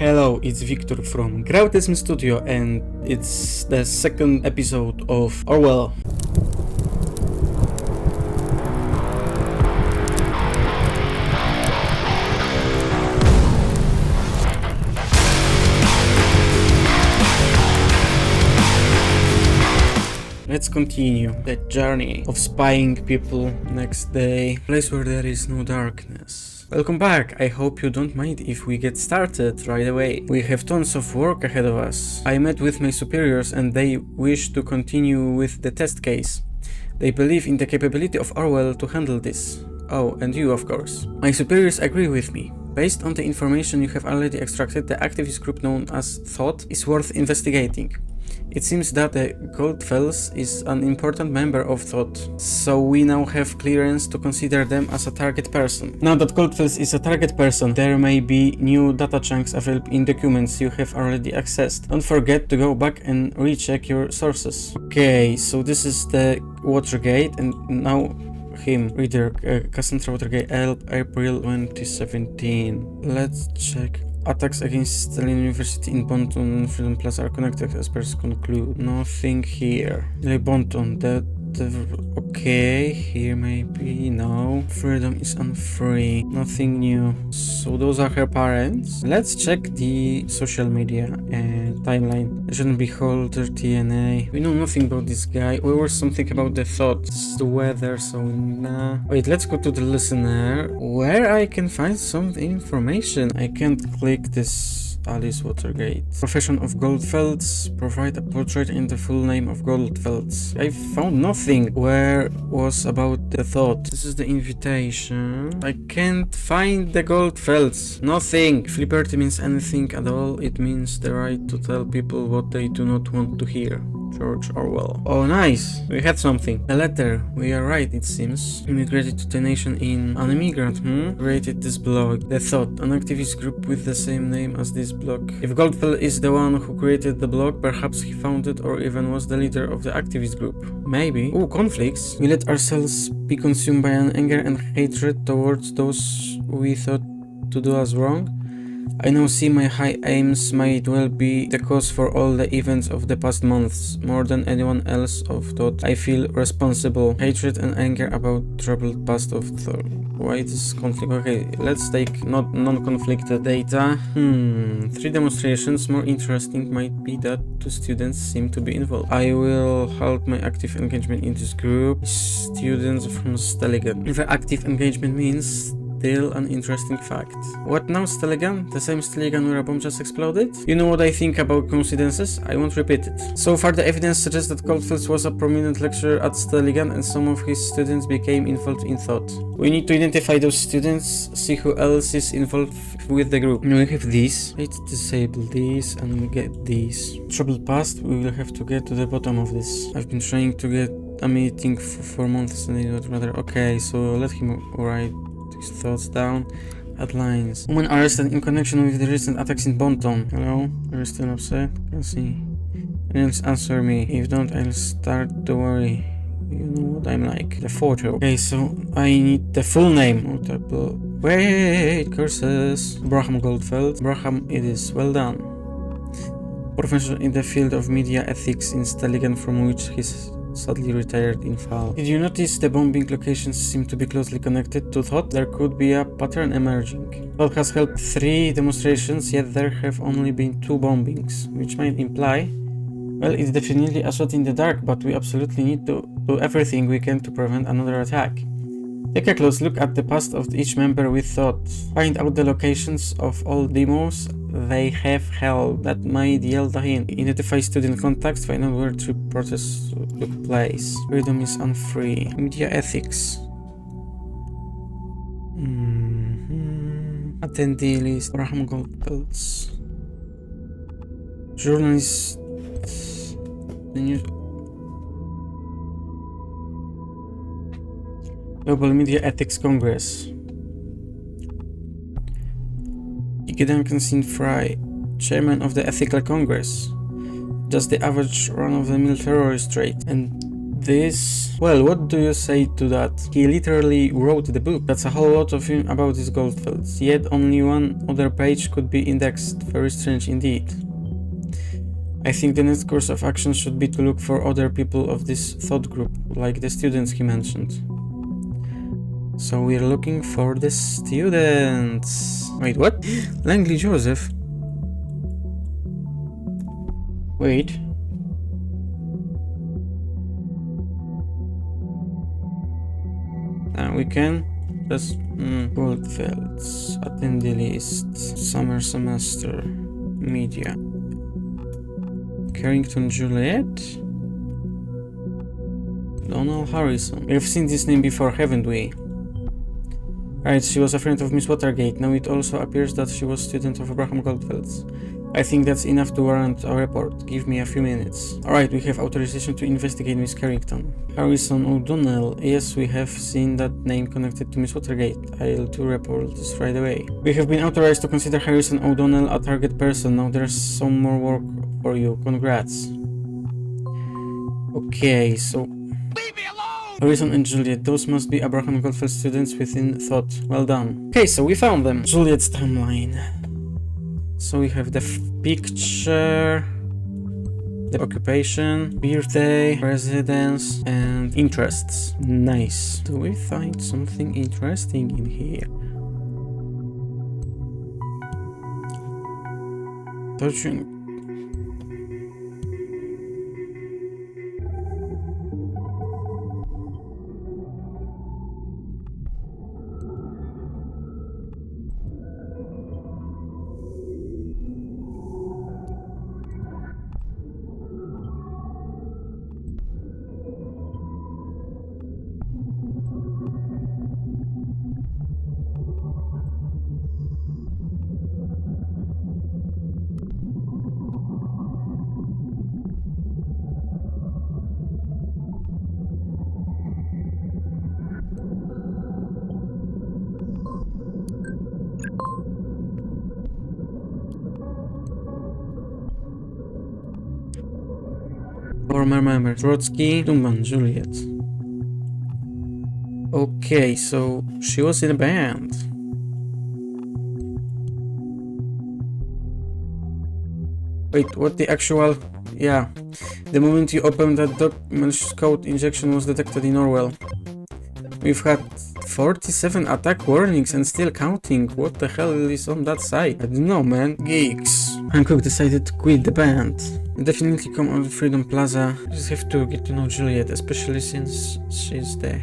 Hello, it's Victor from Grautism Studio and it's the second episode of Orwell. Let's continue the journey of spying people next day, place where there is no darkness. Welcome back, I hope you don't mind if we get started right away. We have tons of work ahead of us. I met with my superiors and they wish to continue with the test case. They believe in the capability of Orwell to handle this. Oh, and you of course. My superiors agree with me. Based on the information you have already extracted, the activist group known as Thought is worth investigating. It seems that the Goldfells is an important member of Thought, so we now have clearance to consider them as a target person. Now that Goldfells is a target person, there may be new data chunks available in documents you have already accessed. Don't forget to go back and recheck your sources. Okay, so this is the Watergate, and now him, reader, Cassandra Watergate, April 2017. Let's check. Attacks against Stalin University in Bonton and Freedom Plaza are connected, experts conclude. Nothing here. Bonton, okay, here maybe, no. Freedom is unfree, nothing new. So those are her parents. Let's check the social media and timeline. Agent Beholder, TNA. We know nothing about this guy. We were something about the Thought. This is the weather, so nah. Wait, let's go to the listener, where I can find some information. I can't click this. Alice Watergate. Profession of Goldfelds. Provide a portrait in the full name of Goldfelds. I found nothing. Where was about the Thought? This is the invitation. I can't find the Goldfelds. Nothing. If liberty means anything at all, it means the right to tell people what they do not want to hear. George Orwell. Oh, nice. We had something. A letter. We are right, it seems. Immigrated to the nation in an immigrant, created this blog. The Thought, an activist group with the same name as this blog. If Goldfell is the one who created the blog, perhaps he founded or even was the leader of the activist group. Maybe. Oh, conflicts. We let ourselves be consumed by an anger and hatred towards those we thought to do us wrong. I now see my high aims might well be the cause for all the events of the past months. More than anyone else of Thought, I feel responsible. Hatred and anger about troubled past of Thought. Why this conflict? Okay, let's take non-conflicted data. 3 demonstrations. More interesting might be that 2 students seem to be involved. I will halt my active engagement in this group. Students from Steligan. If active engagement means still an interesting fact. What now, Steligan? The same Steligan where a bomb just exploded? You know what I think about coincidences? I won't repeat it. So far the evidence suggests that Goldfelds was a prominent lecturer at Steligan and some of his students became involved in Thought. We need to identify those students, see who else is involved with the group. We have these. Let's disable these and get these. Troubled past, we will have to get to the bottom of this. I've been trying to get a meeting for months and it would rather. Okay, so let him write his thoughts down. Headlines. Woman arrested in connection with the recent attacks in Bonton. Hello? Are you still upset? Can see. Else answer me. If don't, I'll start to worry. You know what I'm like. The photo. Okay, so I need the full name. Multiple. Wait, curses. Braham Goldfeld. Braham, it is. Well done. Professor in the field of media ethics in Steligan, from which he's sadly retired in fall. Did you notice the bombing locations seem to be closely connected to Thought? There could be a pattern emerging. Thought has held 3 demonstrations, yet there have only been 2 bombings, which might imply, well, it's definitely a shot in the dark, but we absolutely need to do everything we can to prevent another attack. Take a close look at the past of each member with Thought. Find out the locations of all demos they have held. That might yield a hint. Identify student contacts, find out where 3 protests took place. Freedom is unfree. Media ethics. Attendee list. Graham Goldfelds. Journalist. The news. Global Media Ethics Congress. Duncan Fry, chairman of the Ethical Congress. Just the average run-of-the-mill terrorist rate. And this... Well, what do you say to that? He literally wrote the book. That's a whole lot of him about these Goldfields. Yet only one other page could be indexed. Very strange indeed. I think the next course of action should be to look for other people of this thought group, like the students he mentioned. So we're looking for the students. Wait, what? Langley Joseph? Wait. We can just Goldfields, attendee list, summer semester, media, Carrington Juliet, Donald Harrison. We have seen this name before, haven't we? Right, she was a friend of Miss Watergate. Now it also appears that she was a student of Abraham Goldfields. I think that's enough to warrant a report. Give me a few minutes. Alright, we have authorization to investigate Miss Carrington. Harrison O'Donnell. Yes, we have seen that name connected to Miss Watergate. I'll do report this right away. We have been authorized to consider Harrison O'Donnell a target person. Now there's some more work for you. Congrats. Okay, so... Leave me alone! Harrison and Juliet. Those must be Abraham Goldfield students within thought. Well done. Okay, so we found them. Juliet's timeline. So we have the picture, the occupation, birthday, residence, and interests. Nice. Do we find something interesting in here? Touching. Former member Trotsky, Dumban, Juliet. Okay, so she was in a band. Wait, what the actual... Yeah. The moment you opened that doc, malicious code injection was detected in Orwell. We've had 47 attack warnings and still counting. What the hell is on that site? I don't know, man. Geeks. Hancock decided to quit the band. Definitely come on Freedom Plaza. Just have to get to know Juliet, especially since she's the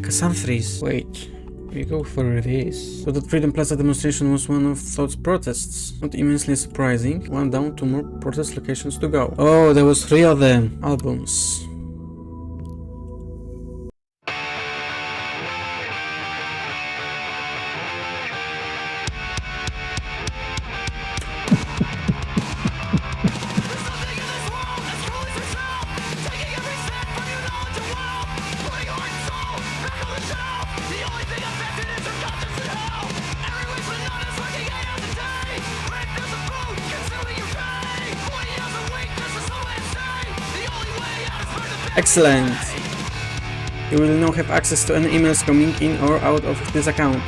Cassandris. Wait, we go for this. So that Freedom Plaza demonstration was one of Thought's protests. Not immensely surprising. One down, 2 more protest locations to go. Oh, there was 3 of them. Albums. Excellent! You will now have access to any emails coming in or out of this account.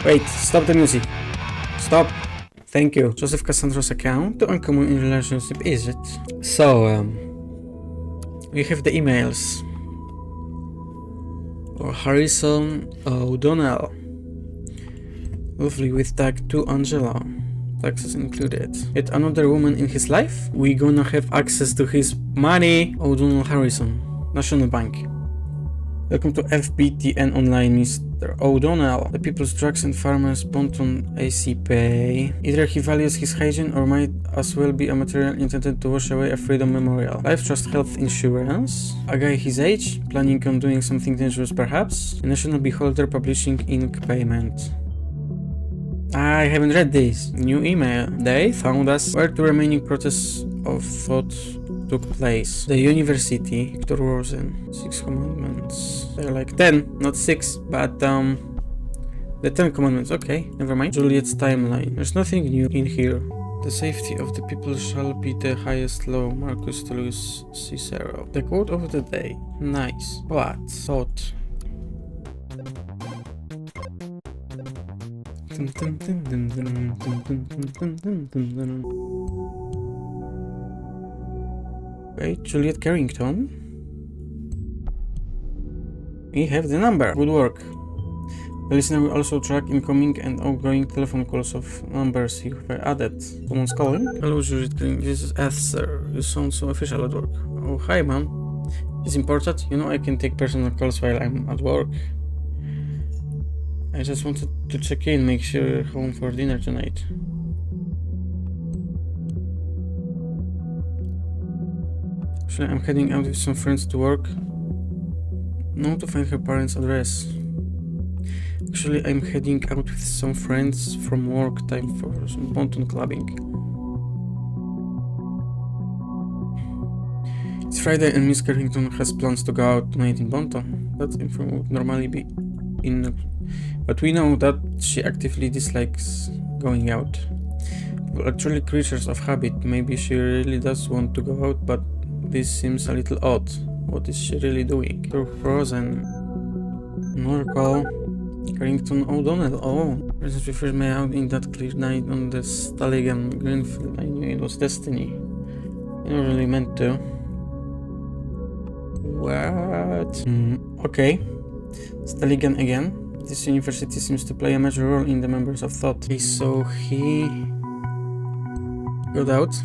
Wait, stop the music. Stop. Thank you. Joseph Cassandra's account. Too uncommon in relationship, is it? So, we have the emails. Or Harrison O'Donnell. Lovely with tag to Angela. Taxes included. Yet another woman in his life? We gonna have access to his money. O'Donnell Harrison, National Bank. Welcome to FBTN Online, Mr. O'Donnell. The People's Drugs and Farmers Ponton AC Pay. Either he values his hygiene or might as well be a material intended to wash away a freedom memorial. Life Trust Health Insurance. A guy his age, planning on doing something dangerous perhaps. A National Beholder Publishing Inc. Payment. I haven't read this. New email. They found us where 2 remaining protests of thought took place. The university, Victor Rosen, 6 commandments. They're like 10, not 6, but the 10 commandments. Okay, never mind. Juliet's timeline. There's nothing new in here. The safety of the people shall be the highest law. Marcus Tullius Cicero. The quote of the day. Nice. What? Thought. Wait, Juliet Carrington? We have the number. Good work. The listener will also track incoming and outgoing telephone calls of numbers you have added. Someone's calling? Hello, Juliet Carrington. This is Esther. You sound so official at work. Oh, hi, ma'am. It's important. You know I can take personal calls while I'm at work. I just wanted to check in, make sure you're home for dinner tonight. Actually, I'm heading out with some friends to work. No, to find her parents' address. Actually, I'm heading out with some friends from work, time for some pontoon clubbing. It's Friday and Miss Carrington has plans to go out tonight in Bonton. That info would normally be in... But we know that she actively dislikes going out. People are truly creatures of habit. Maybe she really does want to go out, but this seems a little odd. What is she really doing? You're frozen. Another call. Carrington O'Donnell. Oh, since we first met out in that clear night on the Stalligan Greenfield, I knew it was destiny. I never really meant to. What? Okay. Stalligan again. This university seems to play a major role in the members of Thought. Okay, so he got out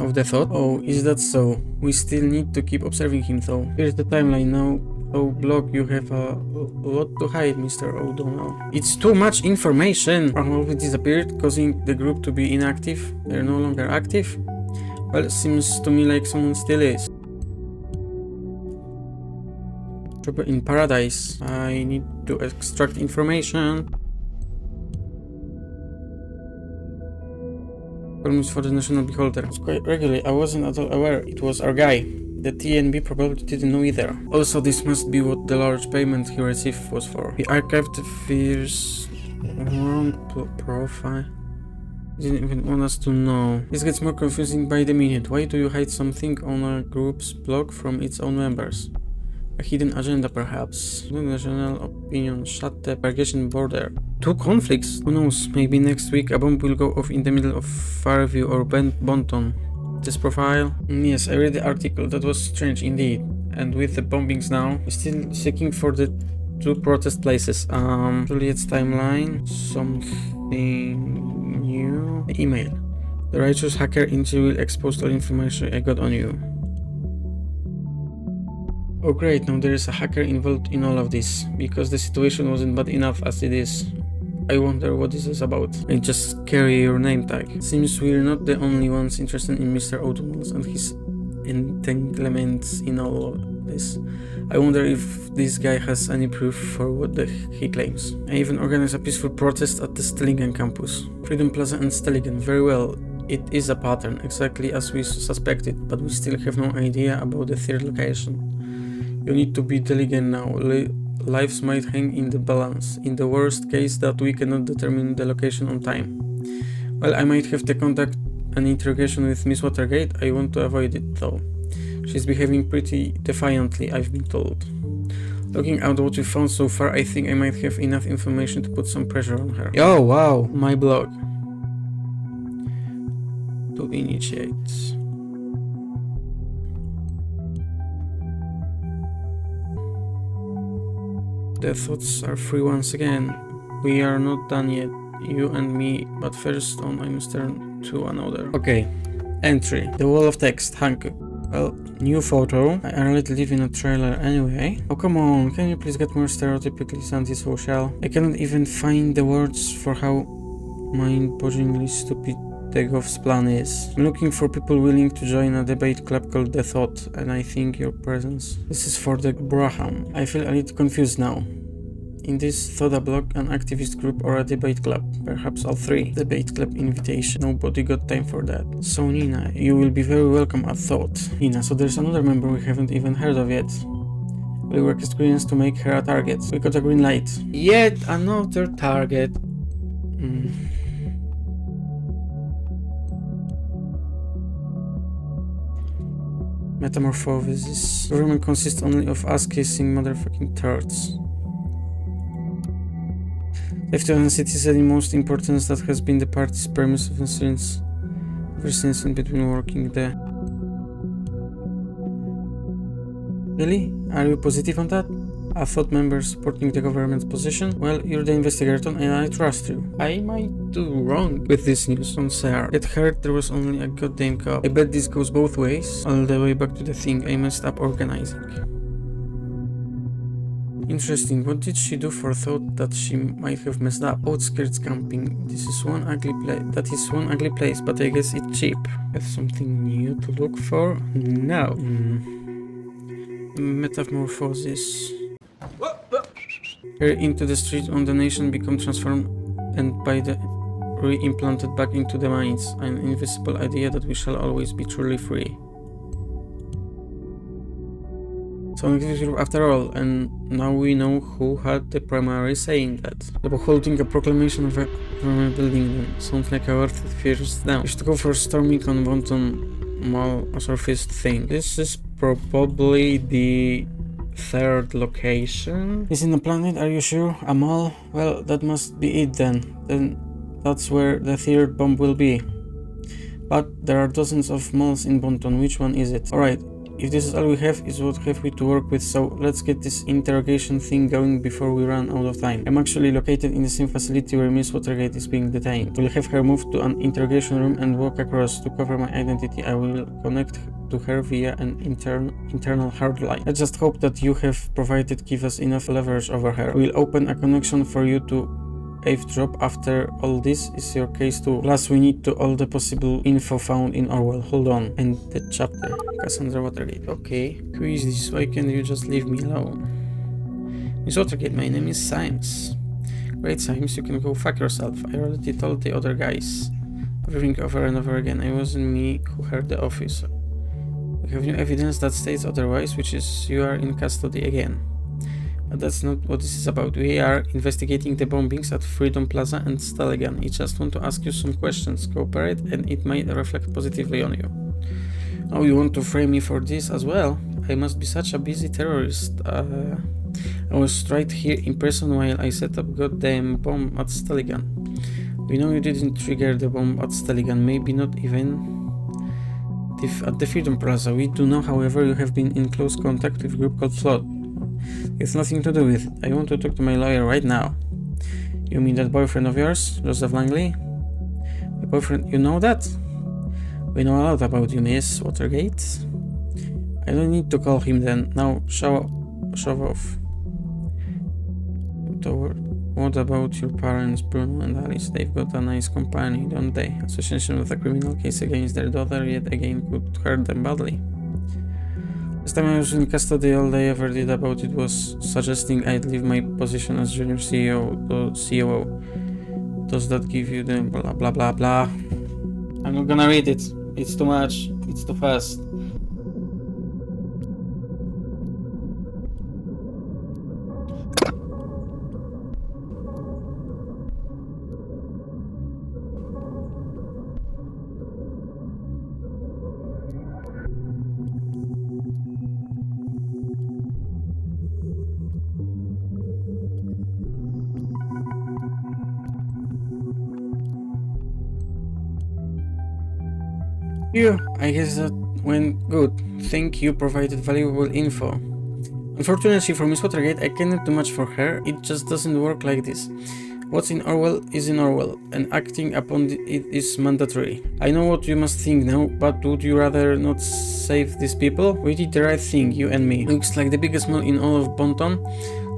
of the Thought. Oh, is that so? We still need to keep observing him though. Here's the timeline now. Oh, blog, you have a lot to hide, Mr. O'Donnell. It's too much information. Arnold disappeared, causing the group to be inactive. They're no longer active. Well, it seems to me like someone still is. Trouble in paradise. I need to extract information. Permits for the National Beholder. It's quite regularly. I wasn't at all aware it was our guy. The TNB probably didn't know either. Also, this must be what the large payment he received was for. He archived the Fear's wrong profile. Didn't even want us to know. This gets more confusing by the minute. Why do you hide something on a group's blog from its own members? A hidden agenda, perhaps. The national opinion shut the Interogation border. Two conflicts? Who knows? Maybe next week a bomb will go off in the middle of Fairview or Bonton. This profile? Yes, I read the article. That was strange indeed. And with the bombings now, we're still seeking for the two protest places. Juliet's timeline. Something new. The email. The righteous hacker in jail will expose all information I got on you. Oh great, now there is a hacker involved in all of this, because the situation wasn't bad enough as it is. I wonder what this is about. I just carry your name tag. Seems we're not the only ones interested in Mr. O'Donnell and his entanglements in all of this. I wonder if this guy has any proof for what he claims. I even organized a peaceful protest at the Stellingen campus. Freedom Plaza and Stellingen, very well. It is a pattern, exactly as we suspected, but we still have no idea about the third location. You need to be diligent now. Lives might hang in the balance. In the worst case that we cannot determine the location on time. Well, I might have to contact an interrogation with Miss Watergate. I want to avoid it though. She's behaving pretty defiantly, I've been told. Looking at what we found so far, I think I might have enough information to put some pressure on her. Oh wow, my blog. To initiate. The thoughts are free once again. We are not done yet, you and me, but first on I must turn to another. Okay, entry. The wall of text, Hank. Well, new photo. I already live in a trailer anyway. Oh come on, can you please get more stereotypically antisocial? I cannot even find the words for how mind-bogglingly stupid Tegov's plan is. I'm looking for people willing to join a debate club called The Thought, and I think your presence. This is for the Braham. I feel a little confused now. In this Thought a blog, an activist group, or a debate club? Perhaps all three. Debate club invitation. Nobody got time for that. So Nina, you will be very welcome at Thought. Nina, so there's another member we haven't even heard of yet. We work experience to make her a target. We got a green light. Yet another target. Metamorphosis. Government consists only of ass-kissing motherfucking turds. Safety of the city is the most importance that has been the party's premise ever since in between working there. Really? Are you positive on that? A thought member supporting the government's position? Well, you're the investigator and I trust you. I might do wrong with this news on Sarah. It heard there was only a goddamn cop. I bet this goes both ways, all the way back to the thing I messed up organizing. Interesting, what did she do for thought that she might have messed up? Outskirts camping. That is one ugly place, but I guess it's cheap. Have something new to look for? No. Metamorphosis. Here into the street on the nation become transformed and by the re-implanted back into the minds. An invisible idea that we shall always be truly free. So after all, and now we know who had the primary saying that. About holding a proclamation of a building them. Sounds like a worth it first down. We should go for storming on Bonton Mall surface thing. This is probably the third location. Is in the planet, are you sure? A mall? Well, that must be it then. Then that's where the third bomb will be. But there are dozens of malls in Bonton. Which one is it? Alright. If this is all we have, is what have we to work with, so let's get this interrogation thing going before we run out of time. I'm actually located in the same facility where Miss Watergate is being detained. We'll have her moved to an interrogation room and walk across. To cover my identity, I will connect to her via an internal hard line. I just hope that you have give us enough leverage over her. We'll open a connection for you to eavesdrop. After all, this is your case too. Plus, we need to all the possible info found in Orwell. Hold on. And the chapter. Cassandra Watergate. Okay. Who is this? Why can't you just leave me alone? Miss Watergate, my name is Symes. Great, Symes, you can go fuck yourself. I already told the other guys everything over and over again. It wasn't me who heard the officer. We have new evidence that states otherwise, which is you are in custody again. But that's not what this is about. We are investigating the bombings at Freedom Plaza and Staligan. I just want to ask you some questions. Cooperate and it might reflect positively on you. Oh, you want to frame me for this as well? I must be such a busy terrorist. I was right here in person while I set up goddamn bomb at Staligan. We know you didn't trigger the bomb at Staligan, maybe not even at the Freedom Plaza. We do know, however, you have been in close contact with a group called Flood. It's nothing to do with it. I want to talk to my lawyer right now. You mean that boyfriend of yours, Joseph Langley? The boyfriend, you know that? We know a lot about you, Miss Watergate. I don't need to call him then. Now, show off. What about your parents, Bruno and Alice? They've got a nice company, don't they? Association with a criminal case against their daughter yet again could hurt them badly. Last time I was in custody, all they ever did about it was suggesting I'd leave my position as junior CEO to COO. Does that give you the blah blah blah blah? I'm not gonna read it. It's too much. It's too fast. I guess that went good. Think you provided valuable info. Unfortunately for Miss Watergate, I cannot do much for her. It just doesn't work like this. What's in Orwell is in Orwell, and acting upon it is mandatory. I know what you must think now, but would you rather not save these people? We did the right thing, you and me. Looks like the biggest mall in all of Bonton.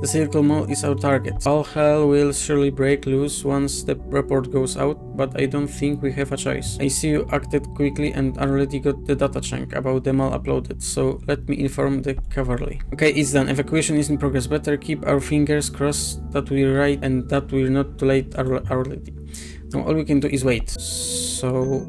The Circle Mall is our target. All hell will surely break loose once the report goes out, but I don't think we have a choice. I see you acted quickly and already got the data chunk about the mall uploaded, so let me inform the cavalry. Okay, it's done. Evacuation is in progress. Better keep our fingers crossed that we're right and that we're not too late already. Now all we can do is wait. So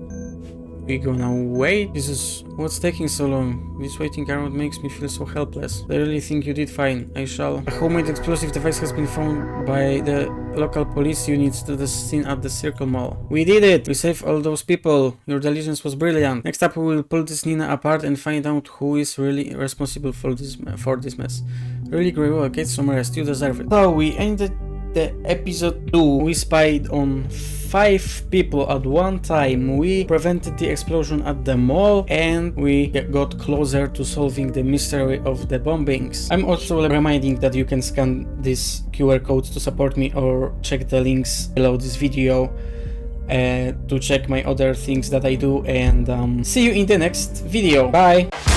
we gonna wait? Jesus, what's taking so long? This waiting around makes me feel so helpless. I really think you did fine. I shall. A homemade explosive device has been found by the local police units to the scene at the Circle Mall. We did it! We saved all those people. Your diligence was brilliant. Next up, we will pull this Nina apart and find out who is really responsible for this mess. Really great work. Get some rest. You deserve it. So we ended the episode 2. We spied on 5 people at one time. We prevented the explosion at the mall, and we got closer to solving the mystery of the bombings. I'm also reminding that you can scan this QR code to support me, or check the links below this video to check my other things that I do, and see you in the next video. Bye!